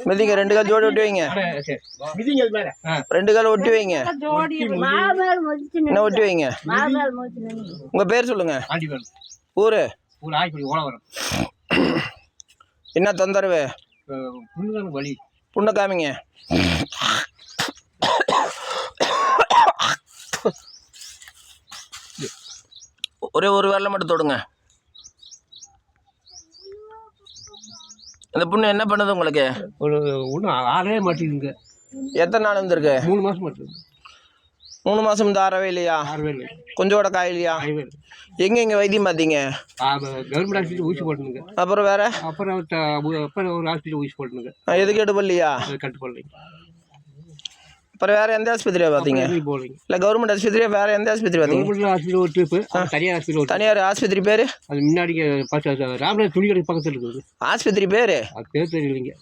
மிதிங்க 2 கால் ஜோடி ஒட்டி வைங்க. ரெண்டு கால் ஒட்டி வைங்க. என்ன ஒட்டி வைங்க? உங்க பேர் சொல்லுங்க. ஊரு என்ன தொந்தரவு? புண்ணை காமிங்க. ஒரே ஒரு வேலை மட்டும் தொடுங்க. அந்த புண்ணு என்ன பண்ணுது உங்களுக்கு? ஒன்றும் ஆறவே மாட்டேங்குதுங்க. எத்தனை நாள் வந்துருக்கு? 3 மாதம் மாட்டேங்குது. 3 மாதம் இந்த ஆறவே இல்லையா? கொஞ்சம் கூட காயிலையா? எங்கே வைத்தியம் பார்த்தீங்க? கவர்மெண்ட் ஹாஸ்பிட்டல் ஊசி போட்டுனுங்க. அப்புறம் வேற? அப்புறம் ஒரு ஹாஸ்பிட்டல் ஊசி போட்டுனுங்க. எதுக்கு எடுப்பலையா? கட்டு போடலைங்க. அப்புறம் வேற எந்த ஆஸ்பத்திரியா பார்த்தீங்க? இல்லை கவர்மெண்ட் ஆஸ்பத்திரியா வேற எந்த ஆஸ்பத்திரி பார்த்தீங்க? கவர்மெண்ட் ஹாஸ்பிட்டல் ஒரு ட்ரிப்பு, தனியார் ஹாஸ்பிட்டல். தனியார் ஆஸ்பத்திரி பேர்? அது முன்னாடி ராமநாத துணி கடை பக்கத்தில் இருக்குது. ஆஸ்பத்திரி பேர்? அது பேர் தெரியலைங்க.